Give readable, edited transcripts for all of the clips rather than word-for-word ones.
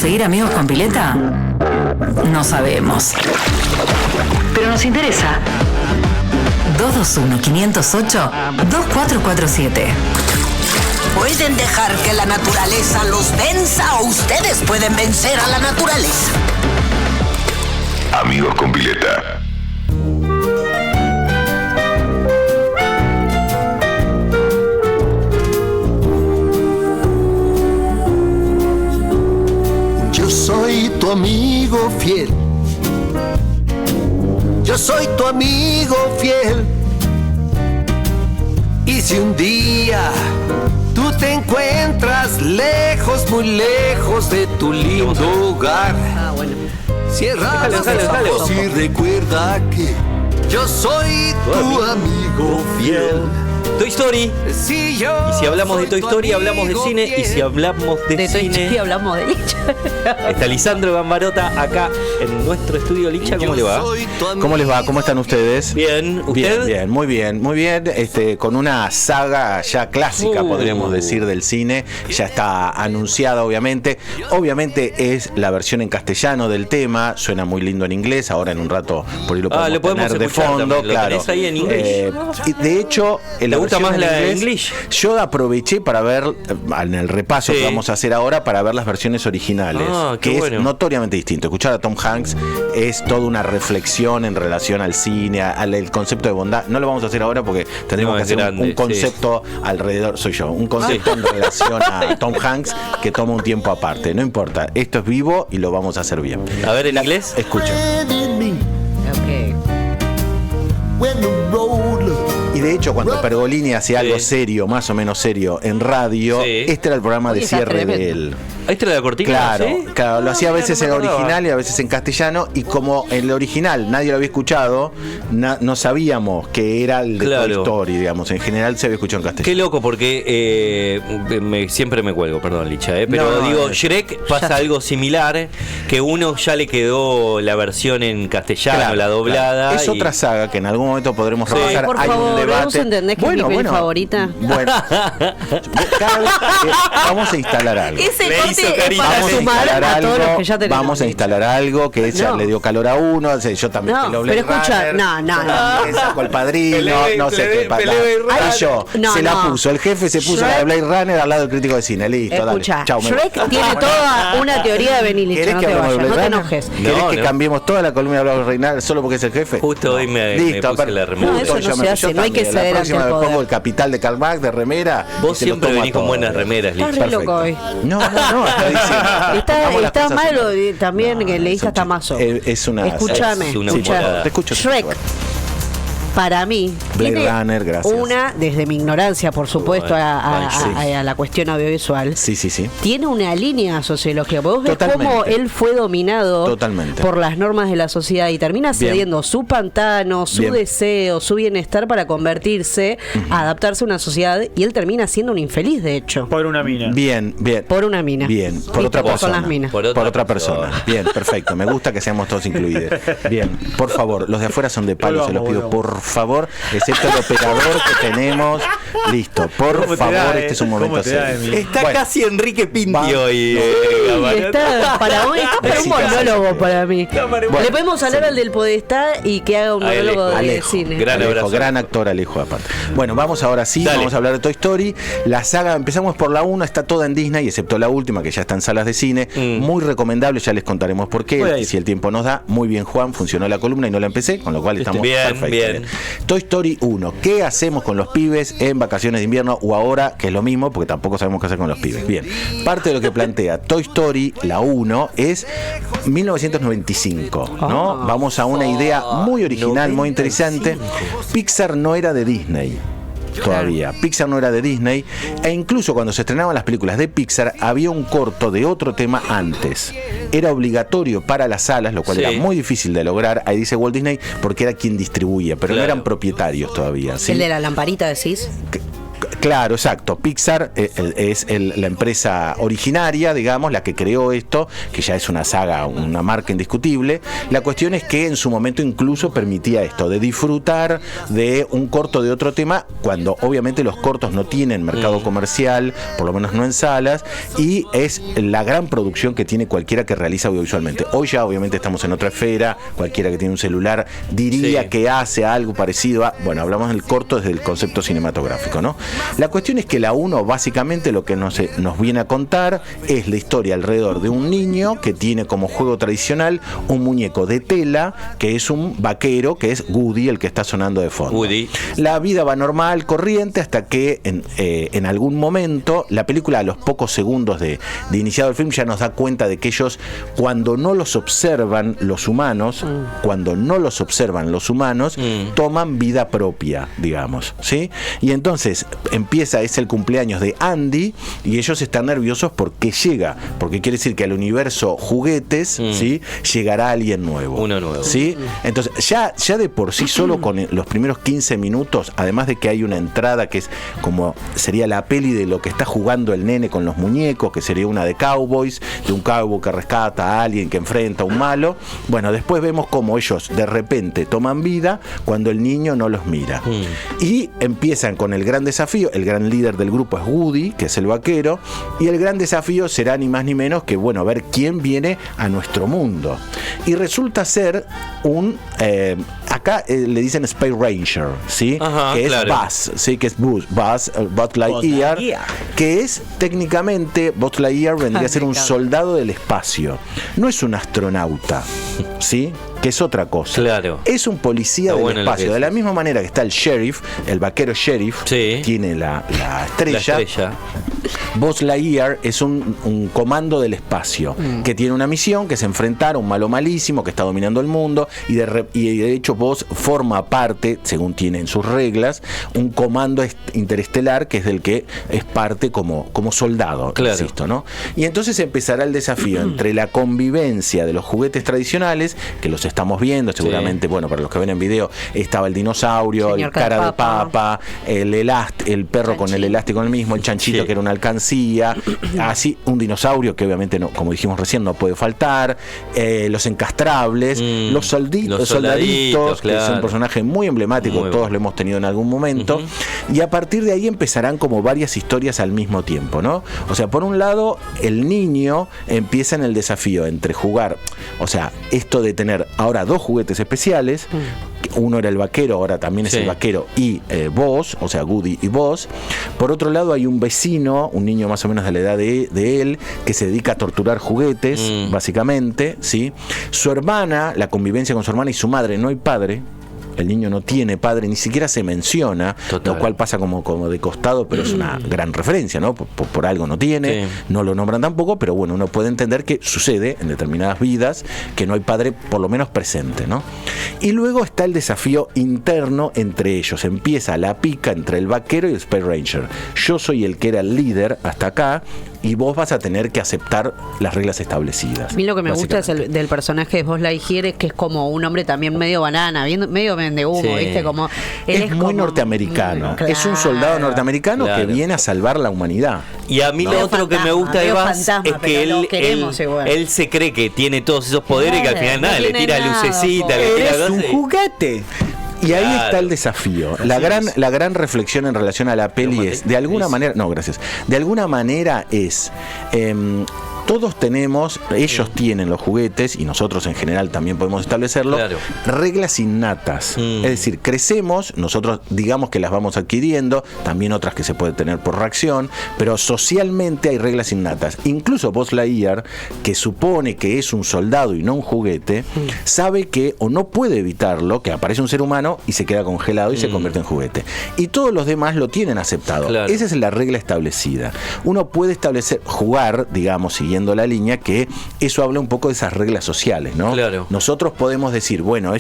conseguir amigos con pileta? No sabemos. Pero nos interesa. 221-508-2447. Pueden dejar que la naturaleza los venza o ustedes pueden vencer a la naturaleza. Amigos con pileta. Yo soy tu amigo fiel. Yo soy tu amigo fiel. Y si un día tú te encuentras lejos, muy lejos de tu lindo hogar, cierra los ojos y recuerda que yo soy tu amigo fiel. Toy Story. Si y si hablamos de Toy Story, hablamos de cine. fiel. Y si hablamos de Toy cine, Story hablamos de Licha. está Lisandro Gambarota acá en nuestro estudio. Licha, ¿cómo le va? ¿Cómo les va? ¿Cómo están ustedes? Bien, ¿usted? Bien, muy bien, muy bien. Con una saga ya clásica, podríamos decir, del cine. Ya está anunciada, obviamente. Obviamente es la versión en castellano del tema. Suena muy lindo en inglés. Ahora en un rato por ahí lo podemos tener de fondo. También. ¿Lo claro. tenés ahí en inglés? Y de hecho, ¿Te gusta más la de inglés? Yo aproveché para ver, en el repaso que vamos a hacer ahora, para ver las versiones originales. Que es notoriamente distinto. Escuchar a Tom Hanks es toda una reflexión en relación al cine, al concepto de bondad. No lo vamos a hacer ahora porque tendríamos que hacer un concepto alrededor, un concepto en relación a Tom Hanks que toma un tiempo aparte. No importa, esto es vivo y lo vamos a hacer bien. A ver, en inglés. Escucha. Okay. Y de hecho, cuando Pergolini hacía algo serio, más o menos serio, en radio, este era el programa de cierre de él. ¿Este era la cortina? Claro, ¿sí? claro, lo hacía a veces en original y a veces en castellano. Y como en el original nadie lo había escuchado, no sabíamos que era el de Toy Story, digamos. En general se había escuchado en castellano. Qué loco, porque siempre me cuelgo, perdón, Licha, pero digo, Shrek pasa algo similar, que uno ya le quedó la versión en castellano, la doblada. Es otra saga que en algún momento podremos repasar. Por hay favor, un debate. ¿vos entendés que es mi peli favorita? Bueno, cada vez vamos a instalar algo. Ese corte es para sumar a todos los que ya tenemos. Vamos a instalar algo que ella le dio calor a uno. Yo también te lo pero escucha, no. Sacó el padrino, no sé qué pasa. Se la puso, el jefe se puso la de Blade Runner al lado del crítico de cine. Listo, escucha, dale. Chau, Shrek tiene toda una teoría de Benilicha. No te vayas, no te enojes. ¿Querés que cambiemos toda la columna de Blade Runner solo porque es el jefe? Justo hoy me puse la remera. No, eso no se hace, no hay que ceder ante el poder. Me pongo el Capital de Karl Marx de remera. Vos siempre venís con buenas remeras, Licha. Estás re loco hoy. No. Está malo también que leíste hasta Mazo. Es una. Escúchame. Te escucho. Shrek. Para mí, Blade Runner, gracias. Desde mi ignorancia, por supuesto, a la cuestión audiovisual, tiene una línea sociológica. Vos ves cómo él fue dominado por las normas de la sociedad y termina cediendo su pantano, su deseo, su bienestar para convertirse, adaptarse a una sociedad, y él termina siendo un infeliz, de hecho. Por una mina. Bien. Por una mina. Bien, por otra persona. Las minas. Por otra persona. Bien, perfecto. Me gusta que seamos todos incluidos. Bien, por favor, los de afuera son de palo, se los pido por favor, excepto el operador que tenemos. Listo, por favor, este es un momento serio. Está casi Enrique Pinti hoy. Está para hoy, está para un monólogo para mí. Le podemos hablar al del Podestá y que haga un monólogo de cine. Gran actor Alejo, aparte. Bueno, vamos ahora vamos a hablar de Toy Story. La saga, empezamos por la 1, está toda en Disney, excepto la última, que ya está en salas de cine. Muy recomendable, ya les contaremos por qué, si el tiempo nos da. Muy bien, Juan, funcionó la columna y no la empecé, con lo cual estamos perfectos. Bien. Toy Story 1, ¿qué hacemos con los pibes en vacaciones de invierno o ahora, que es lo mismo, porque tampoco sabemos qué hacer con los pibes? Bien, parte de lo que plantea Toy Story, la 1, es 1995, ¿no? Vamos a una idea muy original, muy interesante. Pixar no era de Disney todavía. Pixar no era de Disney, e incluso cuando se estrenaban las películas de Pixar había un corto de otro tema antes. Era obligatorio para las salas, lo cual era muy difícil de lograr. Ahí dice Walt Disney porque era quien distribuía, pero no eran propietarios todavía. ¿Sí? ¿El de la lamparita decís? Claro, exacto. Pixar es la empresa originaria, digamos, la que creó esto, que ya es una saga, una marca indiscutible. La cuestión es que en su momento incluso permitía esto, de disfrutar de un corto de otro tema, cuando obviamente los cortos no tienen mercado comercial, por lo menos no en salas, y es la gran producción que tiene cualquiera que realiza audiovisualmente. Hoy ya obviamente estamos en otra esfera, cualquiera que tiene un celular diría que hace algo parecido a, bueno, hablamos del corto desde el concepto cinematográfico, ¿no? La cuestión es que la 1 básicamente lo que nos viene a contar es la historia alrededor de un niño que tiene como juego tradicional un muñeco de tela, que es un vaquero, que es Woody, el que está sonando de fondo. Woody. La vida va normal, corriente, hasta que en algún momento, la película a los pocos segundos de iniciado el film ya nos da cuenta de que ellos, cuando no los observan los humanos, toman vida propia, digamos, ¿sí? Y entonces es el cumpleaños de Andy y ellos están nerviosos porque quiere decir que al universo juguetes, ¿sí? Llegará alguien nuevo. Uno nuevo. ¿Sí? Entonces, ya de por sí, solo con los primeros 15 minutos, además de que hay una entrada que es como sería la peli de lo que está jugando el nene con los muñecos, que sería una de cowboys, de un cowboy que rescata a alguien, que enfrenta a un malo. Bueno, después vemos cómo ellos de repente toman vida cuando el niño no los mira. Y empiezan con el gran desafío. El gran líder del grupo es Woody, que es el vaquero, y el gran desafío será ni más ni menos que, bueno, ver quién viene a nuestro mundo. Y resulta ser acá le dicen Space Ranger, ¿sí? Ajá, que es Buzz, ¿sí? Que es Buzz Lightyear, que es técnicamente, Buzz Lightyear vendría a ser un soldado del espacio. No es un astronauta, ¿sí? Que es otra cosa. Claro. Es un policía del espacio. De la misma manera que está el sheriff, el vaquero sheriff, tiene la estrella. Buzz Lightyear es un comando del espacio que tiene una misión, que es enfrentar a un malo malísimo que está dominando el mundo, y de hecho Buzz forma parte, según tienen sus reglas, un comando interestelar que es del que es parte como soldado, insisto, ¿no? Y entonces empezará el desafío entre la convivencia de los juguetes tradicionales, que los estamos viendo seguramente, bueno, para los que ven en video, estaba el dinosaurio, el cara de papa, el perro con el elástico en el mismo, el chanchito que era una alcancía, así un dinosaurio que obviamente no, como dijimos recién, no puede faltar, los encastrables, los soldaditos, que es un personaje muy emblemático, todos lo hemos tenido en algún momento, y a partir de ahí empezarán como varias historias al mismo tiempo, ¿no? O sea, por un lado, el niño empieza en el desafío entre jugar, o sea, esto de tener ahora 2 juguetes especiales, uno era el vaquero, ahora también es el vaquero y Buzz, o sea, Woody y Buzz. Por otro lado hay un vecino, un niño más o menos de la edad de él, que se dedica a torturar juguetes, básicamente, ¿sí? Su hermana, la convivencia con su hermana y su madre, no hay padre. El niño no tiene padre, ni siquiera se menciona, lo cual pasa como de costado, pero es una gran referencia, ¿no? Por algo no tiene, no lo nombran tampoco, pero bueno, uno puede entender que sucede en determinadas vidas que no hay padre, por lo menos presente, ¿no? Y luego está el desafío interno entre ellos. Empieza la pica entre el vaquero y el Space Ranger. Yo soy el que era el líder hasta acá, y vos vas a tener que aceptar las reglas establecidas. A mí lo que me gusta es del personaje de Buzz Lightyear, que es como un hombre también medio banana, medio vende humo, ¿viste? Como, él es muy como norteamericano. Es un soldado norteamericano que viene a salvar la humanidad. Y a mí lo otro que me gusta de Buzz es que él se cree que tiene todos esos poderes, que al final nada, le tira lucecita, le tira es un juguete. Y ahí está el desafío. La gran reflexión en relación a la peli es, de alguna manera, todos tenemos, ellos tienen los juguetes, y nosotros en general también podemos establecerlo, reglas innatas. Es decir, crecemos, nosotros digamos que las vamos adquiriendo, también otras que se pueden tener por reacción, pero socialmente hay reglas innatas. Incluso Buzz Lightyear, que supone que es un soldado y no un juguete, sabe que, o no puede evitarlo, que aparece un ser humano y se queda congelado y se convierte en juguete. Y todos los demás lo tienen aceptado. Esa es la regla establecida. Uno puede jugar, digamos, siguiendo siguiendo la línea, que eso habla un poco de esas reglas sociales, ¿no? Claro. Nosotros podemos decir, bueno,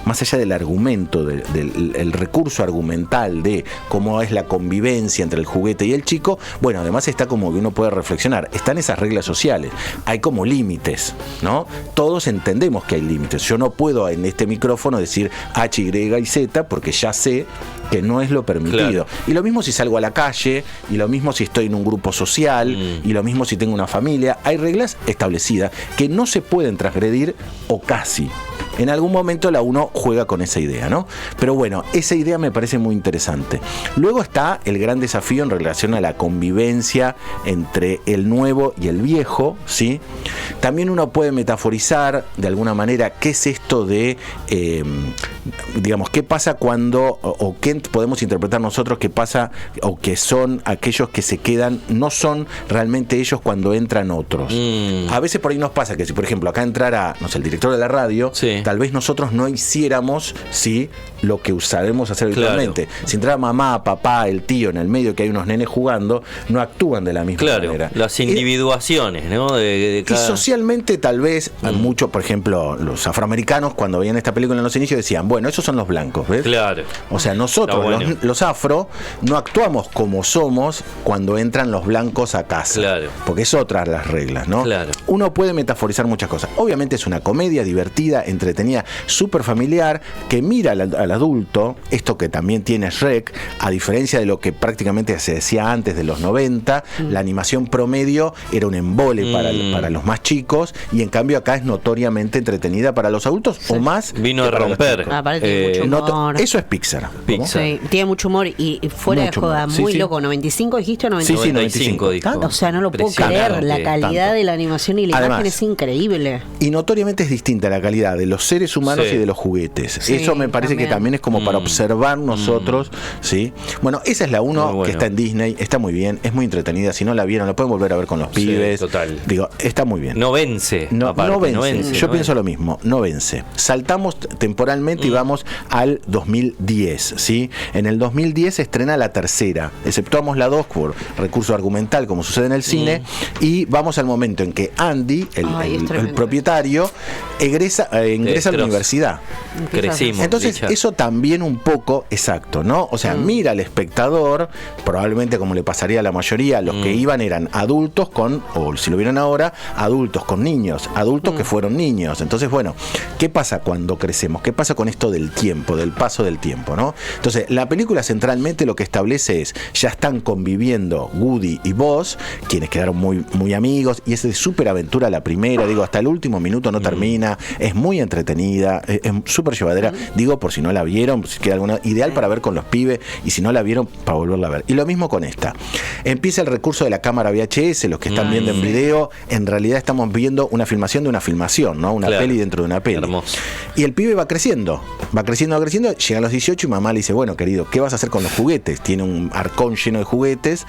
más allá del argumento, del recurso argumental de cómo es la convivencia entre el juguete y el chico, bueno, además está como que uno puede reflexionar, están esas reglas sociales, hay como límites, ¿no? Todos entendemos que hay límites. Yo no puedo en este micrófono decir H, Y y Z porque ya sé que no es lo permitido. Claro. Y lo mismo si salgo a la calle, y lo mismo si estoy en un grupo social, y lo mismo si tengo una familia. Hay reglas establecidas que no se pueden transgredir, o casi. En algún momento uno juega con esa idea, ¿no? Pero bueno, esa idea me parece muy interesante. Luego está el gran desafío en relación a la convivencia entre el nuevo y el viejo, ¿sí? También uno puede metaforizar de alguna manera qué es esto de, digamos, qué pasa cuando, o qué podemos interpretar nosotros que pasa, o que son aquellos que se quedan, no son realmente ellos cuando entran otros. A veces por ahí nos pasa que si, por ejemplo, acá entrara, no sé, el director de la radio, sí, tal vez nosotros no hiciéramos, ¿sí?, lo que usaremos hacer habitualmente. Claro. Si entrara mamá, papá, el tío en el medio, que hay unos nenes jugando, no actúan de la misma manera. Las individuaciones, ¿no? De cada... Y socialmente tal vez, mucho, por ejemplo, los afroamericanos cuando veían esta película en los inicios decían, bueno, esos son los blancos, ¿ves? Claro. O sea, nosotros, bueno, los afro, no actuamos como somos cuando entran los blancos a casa. Claro. Porque es otra las reglas, ¿no? Claro. Uno puede metaforizar muchas cosas. Obviamente es una comedia divertida, entretenida, súper familiar, que mira al adulto, esto que también tiene Shrek, a diferencia de lo que prácticamente se decía antes de los 90, la animación promedio era un embole para los más chicos, y en cambio acá es notoriamente entretenida para los adultos, sí, o más. Vino a romper. Aparte mucho humor. Eso es Pixar. Sí, tiene mucho humor y fuera mucho de joda, humor. Muy loco. ¿95 dijiste o 95? Sí, 95 dijo. O sea, no lo puedo creer, la calidad de la animación y la imagen es increíble. Y notoriamente es distinta la calidad de los seres humanos y de los juguetes. Sí, eso me parece que también es como para observar nosotros, ¿sí? Bueno, esa es la 1 que está en Disney, está muy bien, es muy entretenida. Si no la vieron, la pueden volver a ver con los pibes. Total. Digo, está muy bien. No vence. No vence. Yo pienso lo mismo, no vence. Saltamos temporalmente y vamos al 2010, ¿sí? En el 2010 se estrena la tercera, exceptuamos la 2 por recurso argumental, como sucede en el cine, y vamos al momento en que Andy, el propietario, ingresa a la universidad. Crecimos. Entonces, eso también un poco, exacto, ¿no? O sea, mira al espectador, probablemente como le pasaría a la mayoría, los que iban eran adultos con, o si lo vieron ahora, adultos con niños, adultos que fueron niños. Entonces, bueno, ¿qué pasa cuando crecemos? ¿Qué pasa con esto del tiempo, del paso del tiempo, ¿no? Entonces, la película centralmente lo que establece es, ya están conviviendo Woody y Buzz, quienes quedaron muy, muy amigos, y es de súper aventura la primera, digo, hasta el último minuto no termina, es muy entretenida, es súper llevadera, digo, por si no la vieron, si queda alguna, ideal para ver con los pibes, y si no la vieron, para volverla a ver. Y lo mismo con esta. Empieza el recurso de la cámara VHS, los que están viendo en video, en realidad estamos viendo una filmación de una filmación, ¿no? Una peli dentro de una peli. Hermoso. Y el pibe va creciendo, llega a los 18 y mamá le dice, bueno, querido, ¿qué vas a hacer con los juguetes? Tiene un arcón lleno de juguetes.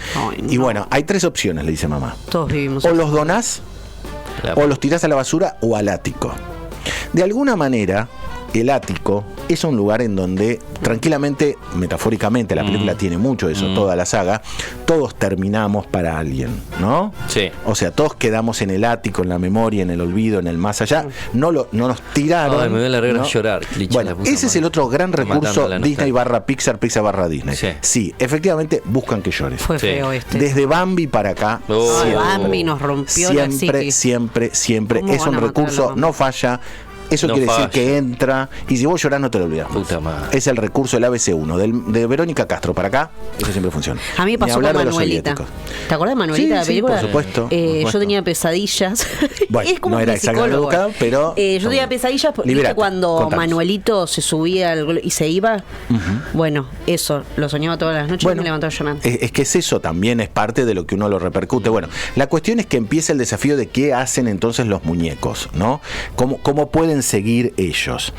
Y bueno, hay 3 opciones, le dice mamá. Todos vivimos. O los donás, o los tirás a la basura, o al ático. De alguna manera, el ático es un lugar en donde tranquilamente, metafóricamente, la película tiene mucho de eso, toda la saga, todos terminamos para alguien, ¿no? Sí. O sea, todos quedamos en el ático, en la memoria, en el olvido, en el más allá. No nos tiraron. Ay, me voy a largar a llorar. Bueno, ese es el otro gran recurso Disney / Pixar, Pixar / Disney. Sí, efectivamente buscan que llores. Fue feo este. Desde Bambi para acá. Bambi nos rompió la psiquis. Siempre. Es un recurso, no falla. Eso no quiere decir que entra, y si vos llorás no te lo olvidás. Puta madre. Es el recurso del ABC1, de Verónica Castro para acá, eso siempre funciona. A mí me pasó con Manuelita. ¿Te acordás de Manuelita, la película? Por supuesto. Yo tenía pesadillas. Bueno, es como no era exactamente, pero yo tenía pesadillas porque cuando contanos. Manuelito se subía y se iba. Bueno, eso, lo soñaba todas las noches y me levantaba llorando. Es que es eso, también es parte de lo que uno lo repercute. Bueno, la cuestión es que empieza el desafío de qué hacen entonces los muñecos, ¿no? ¿Cómo pueden quieren seguir ellos.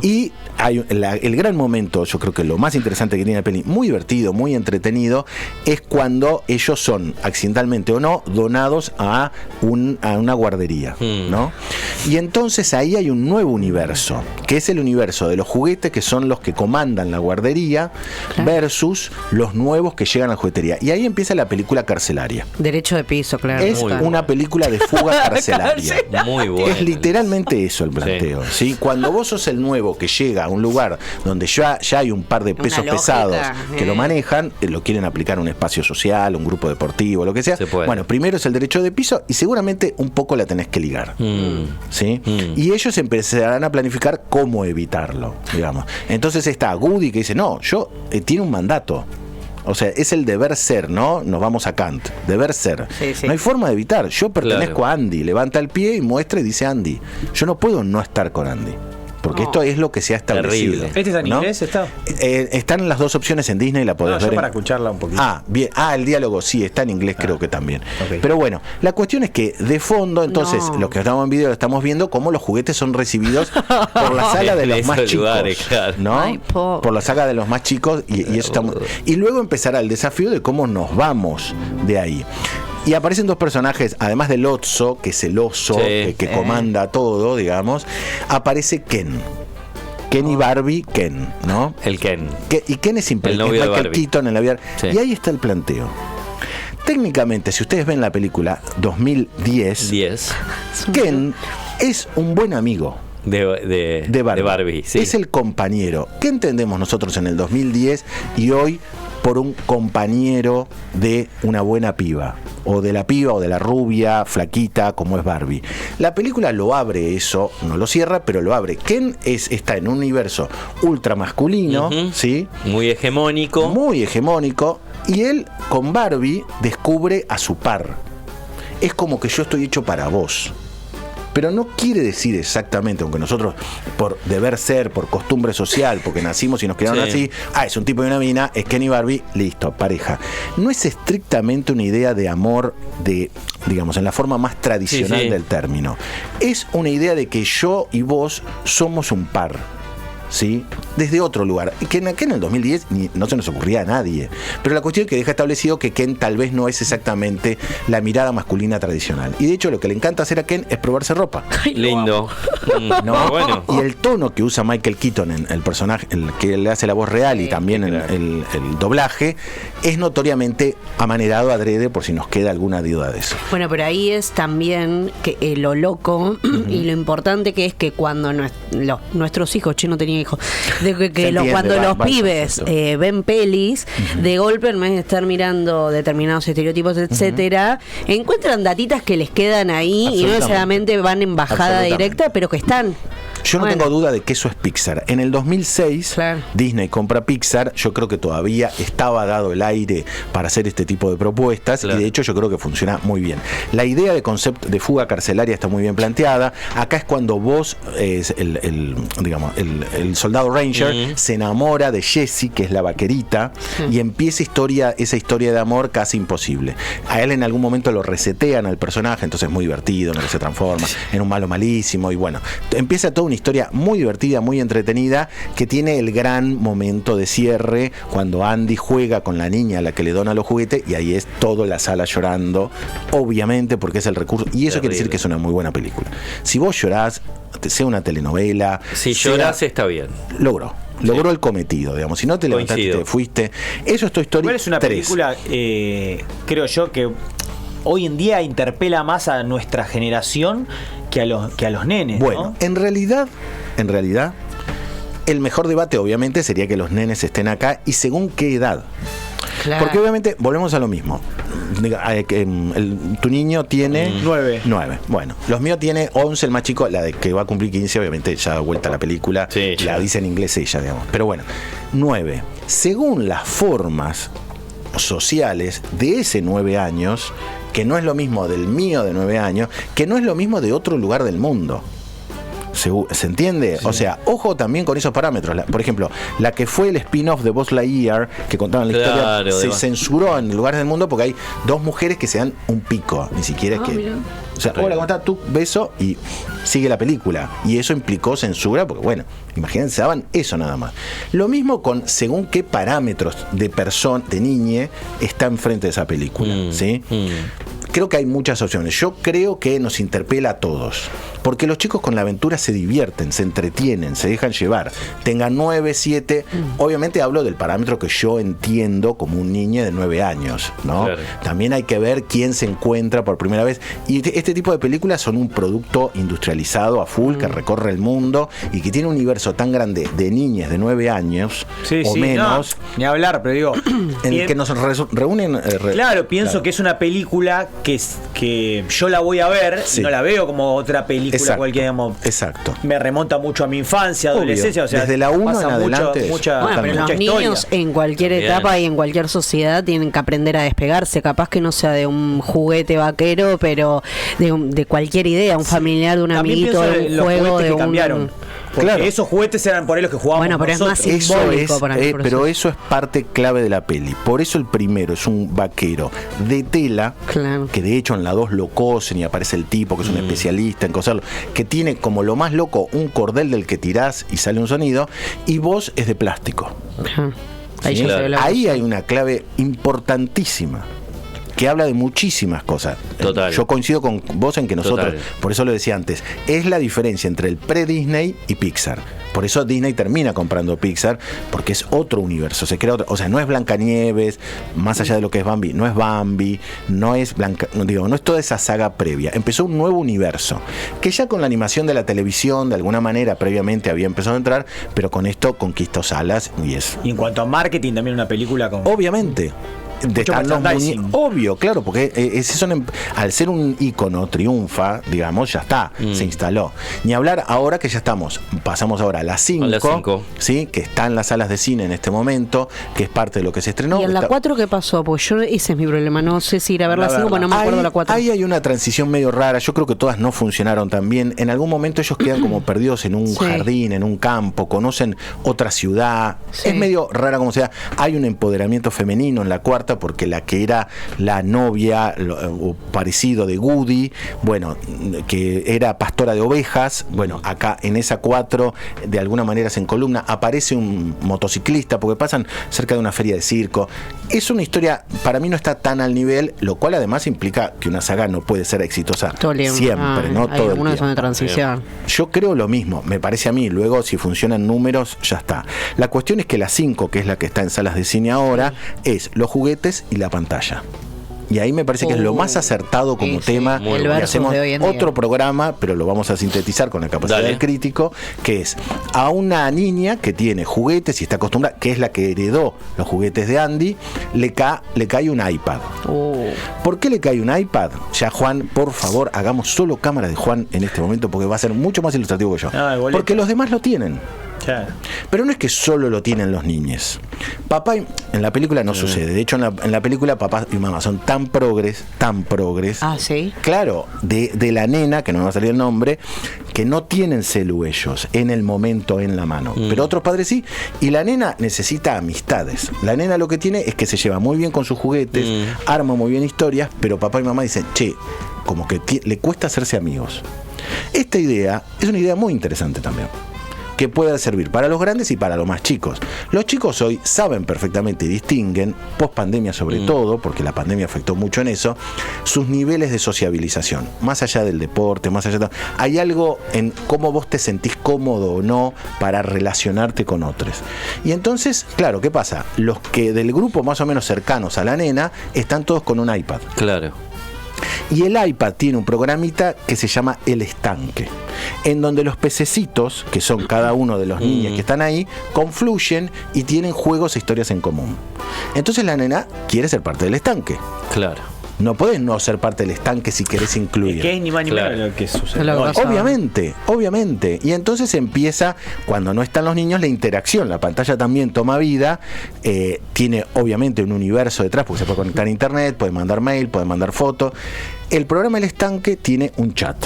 Y hay el gran momento, yo creo que lo más interesante que tiene la peli, muy divertido, muy entretenido, es cuando ellos son, accidentalmente o no, donados a una guardería, ¿no? Y entonces ahí hay un nuevo universo, que es el universo de los juguetes, que son los que comandan la guardería, versus los nuevos que llegan a la juguetería. Y ahí empieza la película carcelaria. Derecho de piso, claro. Es una película de fuga carcelaria. Muy bueno. Es literalmente eso el planteo. ¿Sí? Cuando vos sos el nuevo que llega a un lugar donde ya hay un par de pesos pesados que lo manejan, lo quieren aplicar a un espacio social, un grupo deportivo, lo que sea. Bueno, primero es el derecho de piso y seguramente un poco la tenés que ligar. ¿Sí? Y ellos empezarán a planificar cómo evitarlo, digamos. Entonces está Woody que dice, no, yo tiene un mandato. O sea, es el deber ser, ¿no? Nos vamos a Kant. Deber ser. No hay forma de evitar. Yo pertenezco a Andy. Levanta el pie y muestra y dice Andy. Yo no puedo no estar con Andy. Porque esto es lo que se ha establecido. Terrible. ¿Este está en inglés? Están las dos opciones en Disney, la podés ver. Para escucharla un poquito. Bien. El diálogo sí, está en inglés, creo que también. Okay. Pero bueno, la cuestión es que de fondo, entonces, lo que estamos en video, lo estamos viendo cómo los juguetes son recibidos por la saga de los más chicos. Lugares, claro. ¿No? Ay, por la saga de los más chicos, y eso estamos. Y luego empezará el desafío de cómo nos vamos de ahí. Y aparecen dos personajes, además del Otso, que es el oso que comanda todo, digamos, aparece Ken. Ken y Barbie, Ken, ¿no? El Ken. Y Ken es Michael Keaton en la vida. Sí. Y ahí está el planteo. Técnicamente, si ustedes ven la película 2010, Ken es un buen amigo. De Barbie, sí. Es el compañero. ¿Qué entendemos nosotros en el 2010 y hoy por un compañero de una buena piba? O de la piba o de la rubia, flaquita, como es Barbie. La película lo abre eso, no lo cierra, pero lo abre. Ken está en un universo ultra masculino, ¿sí? Muy hegemónico. Muy hegemónico. Y él, con Barbie, descubre a su par. Es como que yo estoy hecho para vos. Pero no quiere decir exactamente, aunque nosotros, por deber ser, por costumbre social, porque nacimos y nos quedaron así, es un tipo y una mina, es Ken y Barbie, listo, pareja. No es estrictamente una idea de amor, digamos, en la forma más tradicional del término. Es una idea de que yo y vos somos un par. ¿Sí? Desde otro lugar, que en el 2010 no se nos ocurría a nadie, pero la cuestión es que deja establecido que Ken tal vez no es exactamente la mirada masculina tradicional, y de hecho lo que le encanta hacer a Ken es probarse ropa. Lindo. ¿No? Bueno. Y el tono que usa Michael Keaton en el personaje, el que le hace la voz real y también el doblaje, es notoriamente amanerado adrede, por si nos queda alguna duda de eso. Bueno, pero ahí es también que lo loco y lo importante que es que cuando nuestros hijos, no tenía hijos, cuando los pibes ven pelis, de golpe en vez de estar mirando determinados estereotipos, etcétera, encuentran datitas que les quedan ahí y no necesariamente van en bajada directa, pero que están. Yo no tengo duda de que eso es Pixar. En el 2006, Disney compra Pixar. Yo creo que todavía estaba dado el aire para hacer este tipo de propuestas, y de hecho yo creo que funciona muy bien. La idea de concepto de fuga carcelaria está muy bien planteada. Acá es cuando vos, el soldado Ranger, se enamora de Jessie, que es la vaquerita, y empieza esa historia de amor casi imposible. A él en algún momento lo resetean al personaje, entonces es muy divertido, no se transforma en un malo malísimo, y bueno, empieza toda una historia muy divertida, muy entretenida, que tiene el gran momento de cierre cuando Andy juega con la niña a la que le dona los juguetes, y ahí es toda la sala llorando, obviamente, porque es el recurso, y eso quiere decir que es una muy buena película. Si vos llorás, sea una telenovela, si llorás está bien. Logró el cometido, digamos. Si no te levantaste, te fuiste. Eso es Toy Story 3. Es una película, creo yo, que hoy en día interpela más a nuestra generación que a los nenes. Bueno, ¿no? En realidad, el mejor debate obviamente sería que los nenes estén acá, y según qué edad. Claro. Porque obviamente volvemos a lo mismo. Tu niño tiene 9. Bueno, los míos tiene 11, el más chico, la de que va a cumplir 15, obviamente ya da vuelta la película, la dice en inglés ella, digamos. Pero bueno, 9. Según las formas sociales de ese 9 años, que no es lo mismo del mío de 9 años, que no es lo mismo de otro lugar del mundo. ¿Se entiende? Sí. O sea, ojo también con esos parámetros. Por ejemplo, la que fue el spin-off de Buzz Lightyear, que contaban la historia, se censuró en lugares del mundo porque hay 2 mujeres que se dan un pico. Ni siquiera es que... Mira. O sea, hola, ¿cómo estás? Tú, beso, y sigue la película. Y eso implicó censura, porque bueno, imagínense, daban eso nada más. Lo mismo con según qué parámetros de niñe está enfrente de esa película, ¿sí? Creo que hay muchas opciones. Yo creo que nos interpela a todos. Porque los chicos con la aventura se divierten, se entretienen, se dejan llevar. Tengan 9, 7. Obviamente hablo del parámetro que yo entiendo como un niño de 9 años, ¿no? Claro. También hay que ver quién se encuentra por primera vez. Y este tipo de películas son un producto industrializado a full que recorre el mundo y que tiene un universo tan grande de niñas de 9 años o menos. No, ni hablar, pero digo... En el que nos reúnen... claro, pienso que es una película que yo la voy a ver y no la veo como otra película. Cualquier, digamos, me remonta mucho a mi infancia, adolescencia. O sea, desde la 1 en adelante. Pero los niños en cualquier etapa y en cualquier sociedad tienen que aprender a despegarse. Capaz que no sea de un juguete vaquero, pero de cualquier idea, un familiar, de un amiguito, de un juego, de un... cambiaron. Porque esos juguetes eran por ahí los que jugábamos. Bueno, pero nosotros. Es más simbólico para mí. Pero eso es parte clave de la peli. Por eso el primero es un vaquero de tela, que de hecho en la 2 lo cosen y aparece el tipo que es un especialista en coserlo, que tiene como lo más loco un cordel del que tirás y sale un sonido, y vos es de plástico. ¿Sí? Ahí hay una clave importantísima que habla de muchísimas cosas. Total. Yo coincido con vos en que nosotros, por eso lo decía antes, es la diferencia entre el pre-Disney y Pixar. Por eso Disney termina comprando Pixar, porque es otro universo, se crea otro, o sea, no es Blancanieves, más allá de lo que es Bambi, no es Bambi, no es no es toda esa saga previa. Empezó un nuevo universo, que ya con la animación de la televisión, de alguna manera, previamente había empezado a entrar, pero con esto conquistó salas y es. Y en cuanto a marketing, también una película con... Obviamente. Obvio, claro, porque al ser un ícono, triunfa, digamos, ya está, se instaló. Ni hablar ahora que ya pasamos ahora a las 5, ¿sí? Que está en las salas de cine en este momento, que es parte de lo que se estrenó. ¿Y en la 4 qué pasó? Pues ese es mi problema, no sé si ir a ver la 5, porque no me acuerdo la 4. Ahí hay una transición medio rara, yo creo que todas no funcionaron tan bien. En algún momento ellos quedan como perdidos en un jardín, en un campo, conocen otra ciudad. Es medio rara como sea. Hay un empoderamiento femenino en la 4, porque la que era la novia o parecido de Woody, bueno, que era pastora de ovejas, bueno, acá en esa 4 de alguna manera se encolumna, aparece un motociclista porque pasan cerca de una feria de circo. Es una historia, para mí no está tan al nivel, lo cual además implica que una saga no puede ser exitosa siempre, no todo el tiempo. De transición. Yo creo lo mismo, me parece a mí, luego si funcionan números ya está. La cuestión es que la 5, que es la que está en salas de cine ahora, es los juguetes y la pantalla. Y ahí me parece que es lo más acertado como tema. Y hacemos otro programa, pero lo vamos a sintetizar con la capacidad del crítico, que es a una niña que tiene juguetes y está acostumbrada, que es la que heredó los juguetes de Andy, le cae un iPad. ¿Por qué le cae un iPad? Ya, Juan, por favor, hagamos solo cámara de Juan en este momento, porque va a ser mucho más ilustrativo que yo. Porque los demás lo tienen. Pero no es que solo lo tienen los niños. Papá, en la película no sucede. De hecho, en la película papá y mamá son tan progres. Ah, ¿sí? Claro, de la nena, que no me va a salir el nombre, que no tienen celu ellos en el momento en la mano. Pero otros padres sí. Y la nena necesita amistades. La nena lo que tiene es que se lleva muy bien con sus juguetes, arma muy bien historias, pero papá y mamá dicen, como que le cuesta hacerse amigos. Esta idea es una idea muy interesante también, que pueda servir para los grandes y para los más chicos. Los chicos hoy saben perfectamente y distinguen, post pandemia sobre todo, porque la pandemia afectó mucho en eso, sus niveles de sociabilización, más allá del deporte, más allá de todo. Hay algo en cómo vos te sentís cómodo o no para relacionarte con otros. Y entonces, claro, ¿qué pasa? Los que del grupo más o menos cercanos a la nena están todos con un iPad. Claro. Y el iPad tiene un programita que se llama El Estanque, en donde los pececitos, que son cada uno de los niños que están ahí, confluyen y tienen juegos e historias en común. Entonces la nena quiere ser parte del estanque. Claro. No podés no ser parte del estanque si querés incluir. Que es ni más ni menos lo que sucede. Obviamente. Y entonces empieza, cuando no están los niños, la interacción. La pantalla también toma vida. Tiene obviamente un universo detrás, porque se puede conectar a internet, puede mandar mail, puede mandar fotos. El programa El Estanque tiene un chat.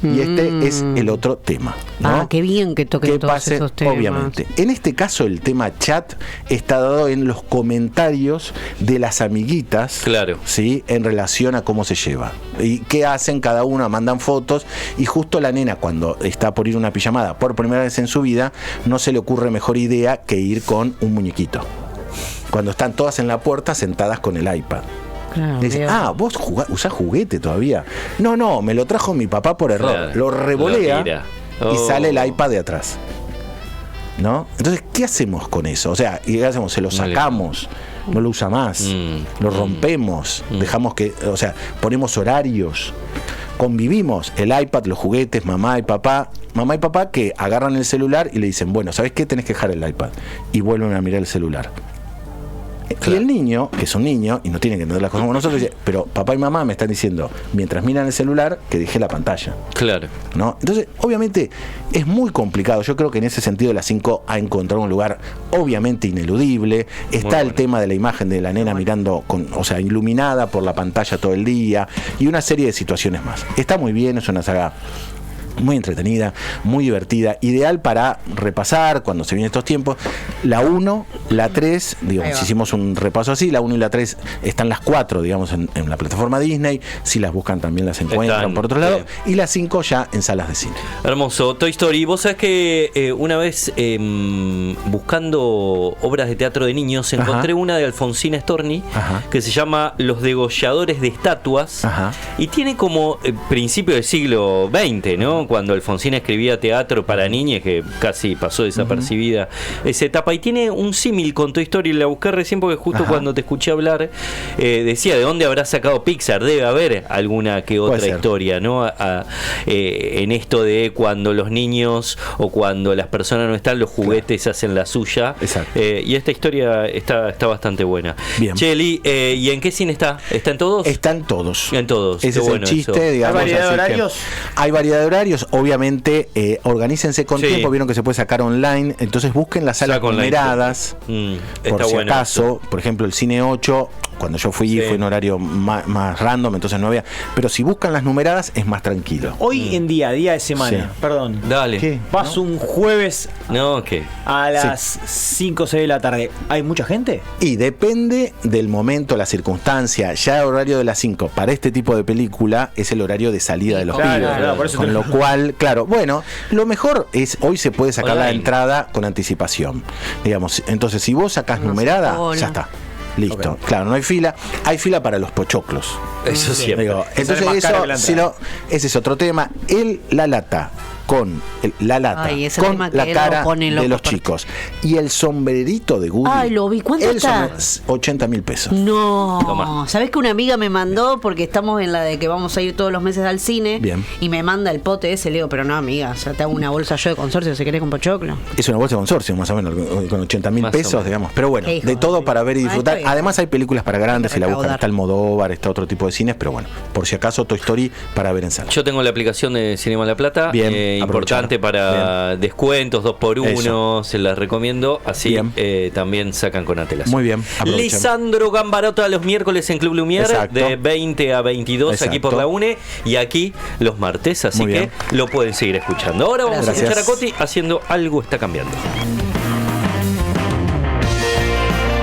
Y este es el otro tema, ¿no? Qué bien que toquen todos esos temas. Obviamente. En este caso, el tema chat está dado en los comentarios de las amiguitas, claro, ¿sí? En relación a cómo se lleva. Y qué hacen cada una, mandan fotos. Y justo la nena, cuando está por ir a una pijamada por primera vez en su vida, no se le ocurre mejor idea que ir con un muñequito. Cuando están todas en la puerta sentadas con el iPad. Claro, dice, vos usás juguete todavía. No, me lo trajo mi papá por error. Claro, lo revolea y sale el iPad de atrás, ¿no? Entonces, ¿qué hacemos con eso? O sea, ¿qué hacemos? Se lo sacamos, no lo usa más, lo rompemos, dejamos que, o sea, ponemos horarios, convivimos, el iPad, los juguetes, mamá y papá que agarran el celular y le dicen, bueno, ¿sabes qué? Tenés que dejar el iPad, y vuelven a mirar el celular. Claro. Y el niño, que es un niño y no tiene que entender las cosas como nosotros, dice, pero papá y mamá me están diciendo, mientras miran el celular, que dejé la pantalla. Claro. ¿No? Entonces, obviamente, es muy complicado. Yo creo que en ese sentido la 5 ha encontrado un lugar obviamente ineludible. Está el tema de la imagen de la nena mirando, iluminada por la pantalla todo el día, y una serie de situaciones más. Está muy bien, es una saga muy entretenida, muy divertida, ideal para repasar cuando se vienen estos tiempos. La 1, la 3, digamos, si hicimos un repaso así, la 1 y la 3 están las 4, digamos, en la plataforma Disney. Si las buscan también las encuentran por otro lado. Y la 5 ya en salas de cine. Hermoso. Toy Story. Vos sabés que una vez buscando obras de teatro de niños encontré una de Alfonsina Storni que se llama Los degolladores de estatuas. Y tiene como principio del siglo XX, ¿no? Cuando Alfonsina escribía teatro para niñas, que casi pasó desapercibida esa etapa, y tiene un símil con Toy Story. La busqué recién porque justo cuando te escuché hablar decía, ¿de dónde habrá sacado Pixar? Debe haber alguna que otra historia, ¿no? En esto de cuando los niños o cuando las personas no están, los juguetes hacen la suya. Y esta historia está bastante buena. Bien. Cheli, ¿y en qué cine está? ¿Está en todos? Están todos. En todos. Ese es el chiste, digamos. ¿Hay variedad de horarios? Hay variedad de horarios. Obviamente, organícense con tiempo. Vieron que se puede sacar online. Entonces busquen las salas numeradas. Por si acaso, por ejemplo, el cine 8, cuando yo fui fue en horario más random, entonces no había. Pero si buscan las numeradas es más tranquilo. Hoy en día de semana, perdón. Dale. ¿Qué? Paso un jueves a las 5 o 6 de la tarde. ¿Hay mucha gente? Y depende del momento, la circunstancia. Ya el horario de las 5 para este tipo de película es el horario de salida de los pibes. Con lo cual, claro, bueno, lo mejor es, hoy se puede sacar la entrada con anticipación. Digamos, entonces si vos sacás numerada, ya está. Listo, claro, no hay fila. Hay fila para los pochoclos. Eso siempre. Entonces ese es otro tema. La lata con la cara de los chicos y el sombrerito de Woody. Ay, lo vi. ¿Cuánto está? 80.000 pesos. No. ¿Sabés que una amiga me mandó? Porque estamos en la de que vamos a ir todos los meses al cine. Bien. Y me manda el pote ese. Le digo, pero no, amiga, o sea, te hago una bolsa yo de consorcio si querés con pochoclo. Es una bolsa de consorcio, más o menos, con 80.000 pesos, digamos. Pero bueno, de todo para ver y disfrutar. Además hay películas para grandes, si la buscan, está Almodóvar, está otro tipo de cines, pero bueno, por si acaso Toy Story para ver en sala. Yo tengo la aplicación de Cinema La Plata. Bien. Importante para descuentos 2x1, se las recomiendo. Así también sacan con Atelas. Muy bien. Lisandro Gambarota los miércoles en Club Lumière de 20 a 22 aquí por la UNE y aquí los martes, así que lo pueden seguir escuchando. Ahora vamos a escuchar a Coti haciendo Algo está cambiando.